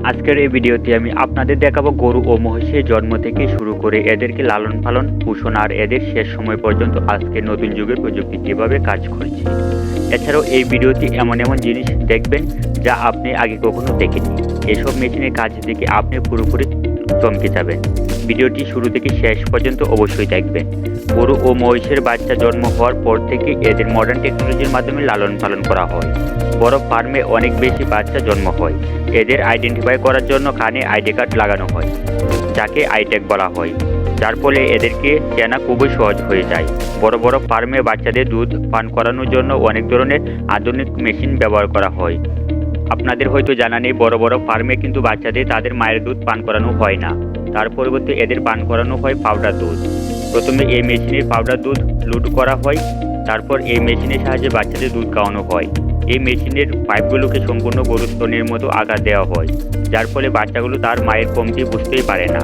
আজকের এই ভিডিওতে আমি আপনাদের দেখাবো গরু ও মহিষের জন্ম থেকে শুরু করে এদেরকে লালন পালন পোষণ আর এদের শেষ সময় পর্যন্ত আজকের নতুন যুগের প্রযুক্তি কিভাবে কাজ করছে। এছাড়াও এই ভিডিওতে এমন এমন জিনিস দেখবেন যা আপনি আগে কখনো দেখেননি। এসব মেশিনের কাজ দেখে আপনি পুরোপুরি চমকে যাবেন। ভিডিওটি শুরু থেকে শেষ পর্যন্ত অবশ্যই দেখবেন। গরু ও মহিষের বাচ্চা জন্ম হওয়ার পর থেকে এদের মডার্ন টেকনোলজির মাধ্যমে লালন পালন করা হয়। বড় ফার্মে অনেক বেশি বাচ্চা জন্ম হয়। এদের আইডেন্টিফাই করার জন্য কানে আইডি কার্ড লাগানো হয়, যাকে আইট্যাগ বলা হয়, যার ফলে এদেরকে চেনা খুবই সহজ হয়ে যায়। বড় বড় ফার্মে বাচ্চাদের দুধ পান করানোর জন্য অনেক ধরনের আধুনিক মেশিন ব্যবহার করা হয়। আপনাদের হয়তো জানা নেই, বড় বড় ফার্মে কিন্তু বাচ্চাদের তাদের মায়ের দুধ পান করানো হয় না, তার পরিবর্তে এদের পান করানো হয় পাউডার দুধ। প্রথমে এই মেশিনের পাউডার দুধ লোড করা হয়, তারপর এই মেশিনের সাহায্যে বাচ্চাদের দুধ খাওয়ানো হয়। এই মেশিনের পাইপগুলোকে সম্পূর্ণ গরুর স্তনের মতো আকার দেওয়া হয়, যার ফলে বাচ্চাগুলো তার মায়ের কমতি বুঝতেই পারে না।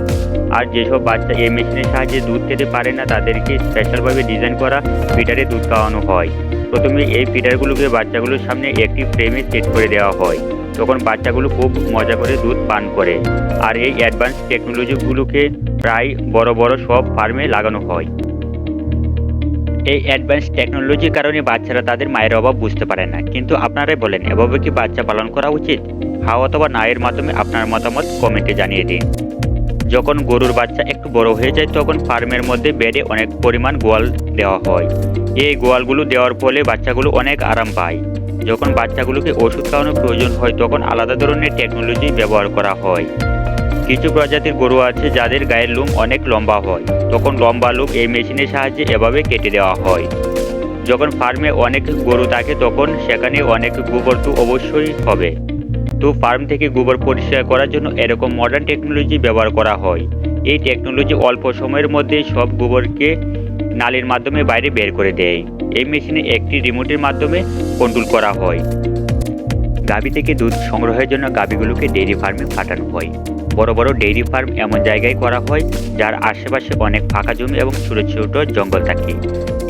আর যেসব বাচ্চা এই মেশিনের সাহায্যে দুধ খেতে পারে না তাদেরকে স্পেশালভাবে ডিজাইন করা ফিডারে দুধ খাওয়ানো হয়। প্রথমে এই ফিডারগুলোকে বাচ্চাগুলোর সামনে একটি ফ্রেমে সেট করে দেওয়া হয়, তখন বাচ্চাগুলো খুব মজা করে দুধ পান করে। আর এই অ্যাডভান্স টেকনোলজিগুলোকে প্রায় বড় বড় সব ফার্মে লাগানো হয়। এই অ্যাডভান্স টেকনোলজির কারণে বাচ্চারা তাদের মায়ের অভাব বুঝতে পারে না। কিন্তু আপনারাই বলেন, এভাবে কি বাচ্চা পালন করা উচিত? হ্যাঁ অথবা না এর মাধ্যমে আপনার মতামত কমেন্টে জানিয়ে দিন। যখন গরুর বাচ্চা একটু বড় হয়ে যায় তখন ফার্মের মধ্যে বেডে অনেক পরিমাণ গোয়াল দেওয়া হয়। এই গোয়ালগুলো দেওয়ার ফলে বাচ্চাগুলো অনেক আরাম পায়। যখন বাচ্চাগুলোকে ওষুধ খাওয়ানোর প্রয়োজন হয় তখন আলাদা ধরনের টেকনোলজি ব্যবহার করা হয়। কিছু প্রজাতির গরু আছে যাদের গায়ের লোম অনেক লম্বা হয়, তখন লম্বা লোম এই মেশিনের সাহায্যে এভাবে কেটে দেওয়া হয়। যখন ফার্মে অনেক গরু থাকে তখন সেখানে অনেক গোবর তো অবশ্যই হবে, তো ফার্ম থেকে গোবর পরিষ্কার করার জন্য এরকম মডার্ন টেকনোলজি ব্যবহার করা হয়। এই টেকনোলজি অল্প সময়ের মধ্যে সব গোবরকে নালীর মাধ্যমে বাইরে বের করে দেয়। এই মেশিনে একটি রিমোটের মাধ্যমে কন্ট্রোল করা হয়। গাভী থেকে দুধ সংগ্রহের জন্য গাভীগুলোকে ডেইরি ফার্মে পাঠানো হয়। বড় বড় ডেইরি ফার্ম এমন জায়গায় করা হয় যার আশেপাশে অনেক ফাঁকা জমি এবং ছোট ছোট জঙ্গল থাকে।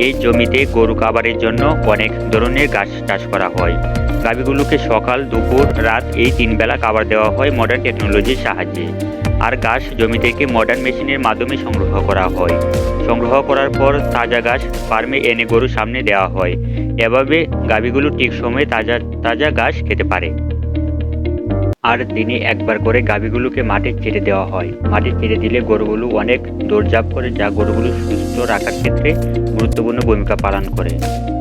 এই জমিতে গরু খাবারের জন্য অনেক ধরনের ঘাস চাষ করা হয়। গাভীগুলোকে সকাল, দুপুর, রাত এই 3 বেলা খাবার দেওয়া হয় মডার্ন টেকনোলজির সাহায্যে। আর ঘাস জমি থেকে মডার্ন মেশিনের মাধ্যমে সংগ্রহ করা হয়। সংগ্রহ করার পর তাজা ঘাস ফার্মে এনে গরুর সামনে দেওয়া হয়। এভাবে গাভীগুলো ঠিক সময়ে তাজা তাজা ঘাস খেতে পারে। আর দিনে একবার করে গাভীগুলোকে মাঠে ছেড়ে দেওয়া হয়। মাঠে ছেড়ে দিলে গরুগুলো অনেক দৌড়ঝাঁপ করে, যা গরুগুলো সুস্থ রাখার ক্ষেত্রে গুরুত্বপূর্ণ ভূমিকা পালন করে।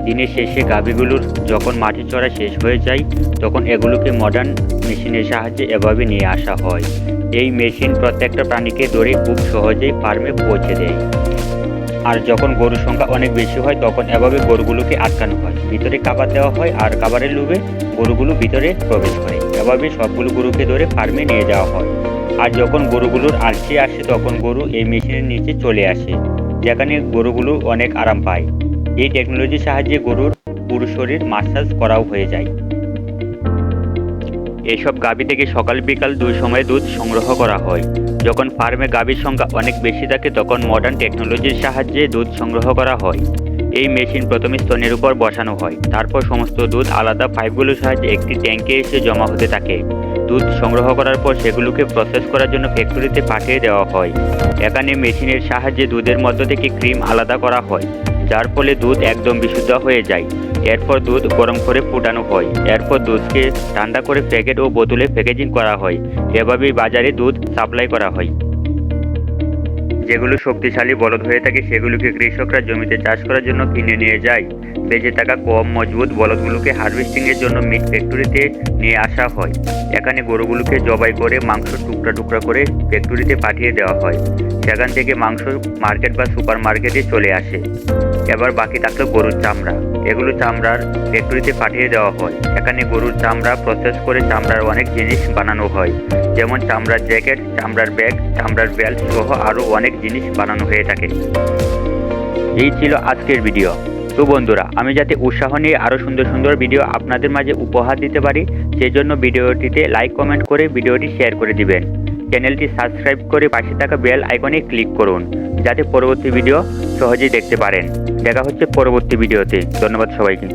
দিনের শেষে গাভীগুলোর যখন মাঠে চড়া শেষ হয়ে যায় তখন এগুলোকে মডার্ন মেশিনের সাহায্যে এভাবে নিয়ে আসা হয়। এই মেশিন প্রত্যেকটা প্রাণীকে ধরে খুব সহজেই ফার্মে পৌঁছে দেয়। আর যখন গরুর সংখ্যা অনেক বেশি হয় তখন এভাবে গরুগুলোকে আটকানো হয়, ভিতরে খাবার দেওয়া হয় আর খাবারের লোভে গরুগুলো ভিতরে প্রবেশ করে। এভাবে সবগুলো গরুকে ধরে ফার্মে নিয়ে যাওয়া হয়। আর যখন গরুগুলোর আলসে আসে তখন গরু এই মেশিনের নিচে চলে আসে, যেখানে গরুগুলো অনেক আরাম পায়। এই টেকনোলজির সাহায্যে গরুর পুরো শরীর মাসাজ করাও হয়ে যায়। এসব গাভী থেকে সকাল বিকাল 2 সময়ে দুধ সংগ্রহ করা হয়। যখন ফার্মে গাভীর সংখ্যা অনেক বেশি থাকে তখন মডার্ন টেকনোলজির সাহায্যে দুধ সংগ্রহ করা হয়। এই মেশিন প্রথমে স্তনের উপর বসানো হয়, তারপর সমস্ত দুধ আলাদা পাইপগুলোর সাহায্যে একটি ট্যাঙ্কে এসে জমা হতে থাকে। দুধ সংগ্রহ করার পর সেগুলোকে প্রসেস করার জন্য ফ্যাক্টরিতে পাঠিয়ে দেওয়া হয়। এখানে মেশিনের সাহায্যে দুধের মধ্য থেকে ক্রিম আলাদা করা হয়, যার ফলে দুধ একদম বিশুদ্ধ হয়ে যায়। এরপর দুধ গরম করে ফুটানো হয়। এরপর দুধকে ঠান্ডা করে প্যাকেট ও বোতলে প্যাকেজিং করা হয়। এভাবেই বাজারে দুধ সাপ্লাই করা হয়। যেগুলো শক্তিশালী বলদ হয়ে থাকে সেগুলোকে কৃষকরা জমিতে চাষ করার জন্য কিনে নিয়ে যায়। বেঁচে থাকা কম মজবুত বলদগুলোকে হারভেস্টিংয়ের জন্য মিট ফ্যাক্টরিতে নিয়ে আসা হয়। এখানে গরুগুলোকে জবাই করে মাংস টুকরা টুকরা করে ফ্যাক্টরিতে পাঠিয়ে দেওয়া হয়। সেখান থেকে মাংস মার্কেট বা সুপার মার্কেটে চলে আসে। এবার বাকি থাকলো গরুর চামড়া। এগুলো চামড়ার ফ্যাক্টরিতে পাঠিয়ে দেওয়া হয়। এখানে গরুর চামড়া প্রসেস করে চামড়ার অনেক জিনিস বানানো হয়, যেমন চামড়ার জ্যাকেট, চামড়ার ব্যাগ, চামড়ার বেল্ট সহ আরও অনেক জিনিস বানানো হয়ে থাকে। এই ছিল আজকের ভিডিও। তো বন্ধুরা, আমি যাতে উৎসাহ নিয়ে আরও সুন্দর সুন্দর ভিডিও আপনাদের মাঝে উপহার দিতে পারি সেই জন্য ভিডিওটিতে লাইক কমেন্ট করে ভিডিওটি শেয়ার করে দিবেন। চ্যানেলটি সাবস্ক্রাইব করে পাশে থাকা বেল আইকনে ক্লিক করুন যাতে পরবর্তী ভিডিও সহজেই দেখতে পারেন। দেখা হচ্ছে পরবর্তী ভিডিওতে। ধন্যবাদ সবাইকে।